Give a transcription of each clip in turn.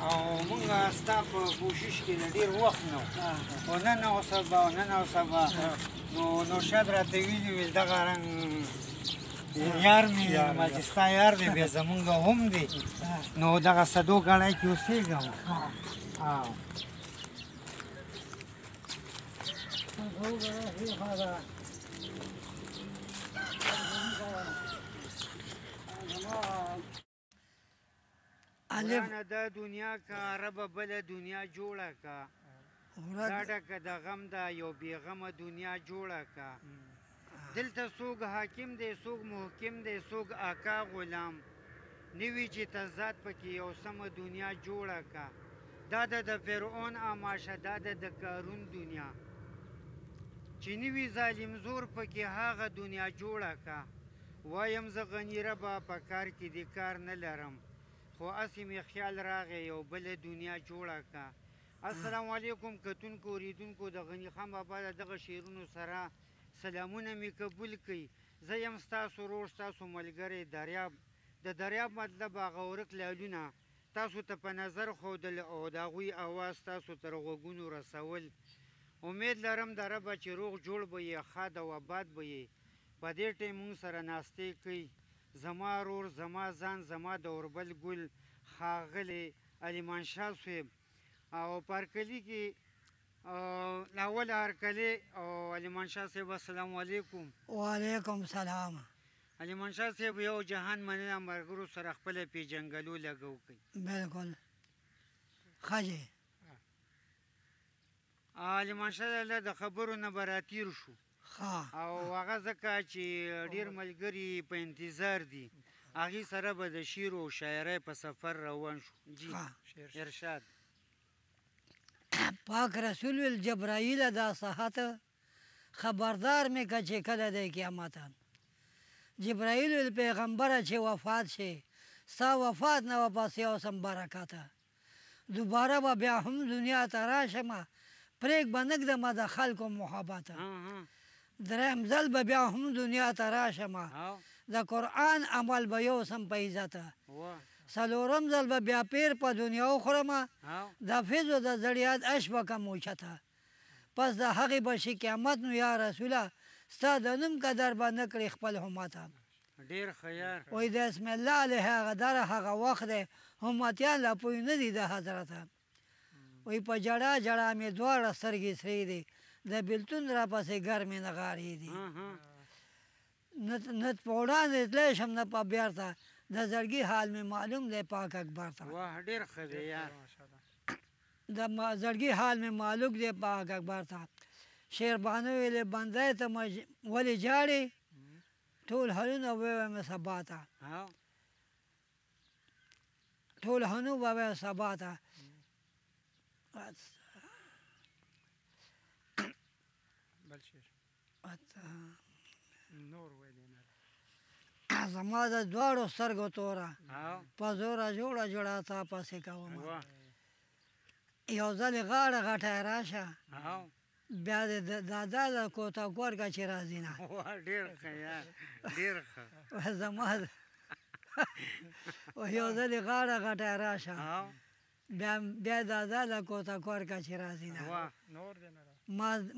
او موږ ستا په کوشش کې د ډېر وخت نه و نن او سبا نو نوشاد راته ویلي ویل دغه رنګ یار مې ما چې ستا یار دی بیا زمونږ هم دی نو دغه سدو ګړی کې اوسېږم دا دنیا کا رب بل دنیا جوړه کا دا ډکه د غم ده یو بېغمه دنیا جوړه کا دلته څوک حاکم دی څوک محکم دی څوک آقا غلام نوي چې تضاد پکې یو سمه دنیا جوړه کا دا د فرعون آماشه دا د قارون دنیا چې نوي ظالم زور پکې هغه دنیا جوړه کا وایم زه غني ربه په کار کې د کار نه لرم خو اسې مې خیال راغی یو بله دنیا جوړه کا السلام علیکم کتونکو اوریدونکو د غني خان بابا د دغه شعرونو سره سلامونه مې قبول کړئ زه یم ستاسو ورور ستاسو ملګری دریاب د دریاب مطلب هغه ورک لالونه تاسو ته په نظر ښودل او د هغوی اواز تاسو تر غوږونو رسول امید لرم د ربه چې روغ جوړ به یې ښاد او آباد به یې په دې ټیم موږ سره ناستې کوي زما رور زما ځان زما د اوربل ګل ښاغلی علیمان شاه صاحب او پارکلي کې اول هرکلی او علیمان شاه صاحب السلام علیکم وعلیکم سلام علیمان شاه صاحب یو جهان مننه ملګرو سره خپله پیژنګلو لګو کوي بالکل ښه دی علیمان شاه الله د خبرو نه به راتیر شو او هغه ځکه چې ډېر ملګري په انتظار دي هغې سره به د شعر او شاعرۍ په سفر روان شو جی ارشاد پاک رسول ویل جبرائیل دا صحت خبردار مې که چې کله دی قیامت جبرائیل ویل پیغمبره چې وفات شي ستا وفات نه به پس یو سم برکته دوباره به بیا هم دنیا ته راشمه پرېږ به نه ږدمه د خلکو محبته دریم ځل به بیا هم دنیا ته راشمه د قرآن عمل به یو سم په عزته څلورم ځل به بیا پیر په دنیا وخورمه د فیضو د زړیات اش به کم اوچته پس د هغې به شي قیامت نو یا رسوله ستا د نوم قدر به نه کړي خپل همته ډېر ښه یار وایي د اسم الله علیه هغه دره هغه وخت دی همتیان لا پوه نه دي د حضرته وایي په جړه جړه مې دواړه سترګې سرې دي د بېلتون راپسې ګرمې نغارې دي نه په وړاندې تللی شم نه په بیرته د زړګي حال مې معلوم دی پاک اکبر ته واه ډېر ښه دی یار د زړګي حال مې معلوم دی پاک اکبر ته شیربانو ویلې بندی ته ولې جاړې ټول حالونه ووایم سبا ته ټول حالونه ووایم سبا ته زما د دواړو سترګو توره په زوره جوړه جوړه تا پسې کوم یو ځل غاړه غټه راشه بیا د دادا د کوتا کورګه چې راځي نه ډېر ښه یار ډېر ښه زما یو ځل غاړه غټه راشه بیا دادا د کوتا کورګه چې راځي نه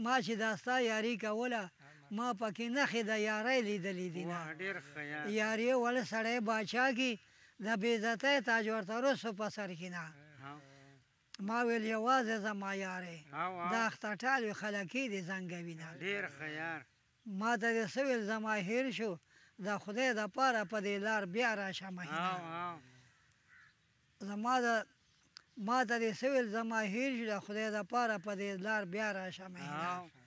ما چې دا ستا یاري کوله ما پکې نښې د یارۍ لیدلې دي نه یاري ول سړی باچا کې د بېعزتۍ تاج ورته رسو په سر کې نه ما ویل یوازې زما یارې دا اختټال وي خلکې دې زنګوي نه ډېر ښه یار ما ته دې څه ویل زما هېر شو د خدای دپاره په دې لار بیا راشه مهینه ما ته دې څه ویل زما هېر شو د خدای دپاره په دې لار بیا راشه مهینه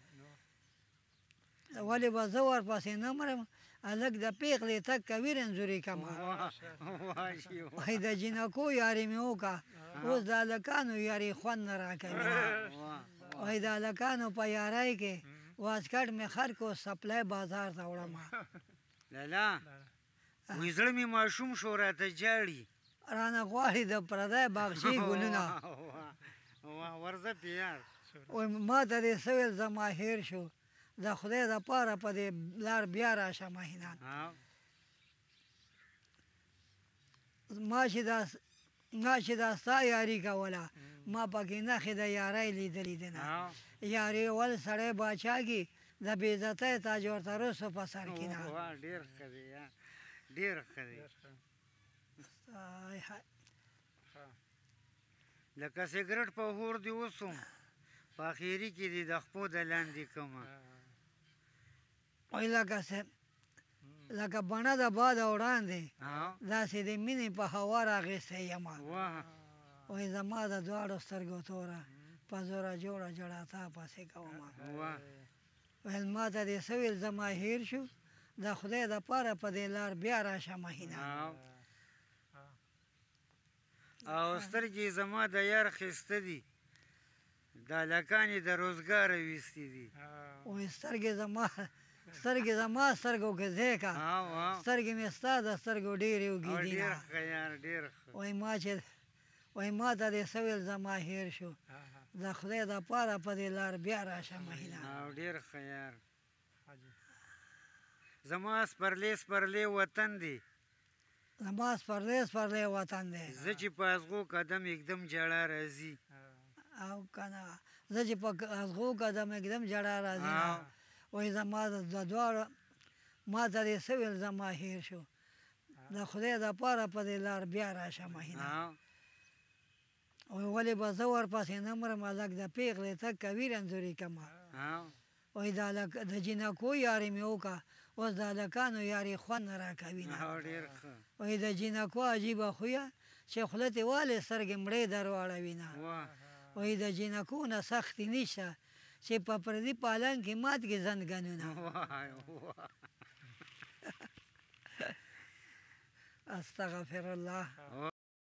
ولې به زه ورپسې نه مرم هلک د پیغلې تګ کوي رنځوري کمه وایي د جینکو یاري مې وکړه اوس د هلکانو یاري خوند نه راکوي وایي د هلکانو په یارۍ کې واسکټ مې خر کو سپلی بازار ته وړمه لالا وایي زړه مې ماشوم شو راته جاړي رانه غواړي د پردی باغچې ګلونه ورځه پیار وایي ما ته دې څه ویل زما هېر شو د خدای دپاره په دې لار بیا راشه مهینان ما چې دا ستا یاري کوله ما پکې نښې د یارۍ لیدلي دي نه یاري ول سړی باچا کي د بې عزتۍ تاج ورته رسو په سر کې نه ډېر ښه دی ډېر ښه دی لکه سګرټ په هور دې وسوم په اخري کې دې د خپو د لاندې کومه وایي لکه بڼه د باد او وړاندې داسې د مینې په هوا راغیستی یمه وایي زما د دواړو سترګو توره په زوره جوړه جړه تا پسې کومه ویل ما ته دې څه ویل زما هیر شو د خدای دپاره په دې لار بیا راشه مهینه او سترګې زما د یار ښایسته دي دا لکانې د روزګاره ویستې دي وایي سترګې زما سترګو کې ځای که سترګې مې ستا د سترګو ډېرې اوږې دي ډېر ښه یار ډېر ښه وایي ما ته دې څه ویل زما هیر شو د خدای دپاره په دې لار بیا راشه مهینه ډېر ښه یار زما سپرلی وطن دی زما سپرلی وطن دی زه چې په ازغو قدم اقدم جړه راځي او که نه زه چې په ازغو قدم اقدم جړه راځي نه وایي زما د دواړو ما ته دې څه ویل زما هیر شو د خدای دپاره په دې لار بیا راشه مهینه وایي ولې به زه ورپسې نه مرم هلک د پېغلې تګ کوي رنځوري کمه وایي د جینکو یاري مې وکړه اوس د هلکانو یاري خوند نه راکوي نه وایي د جینکو عجیبه خویه چې خوله تې والې سترګې مړې در واړوي نه وایي د جینکو نه سختي نشته چې په پردي پالن کې مات کې زندګنونه استغفر الله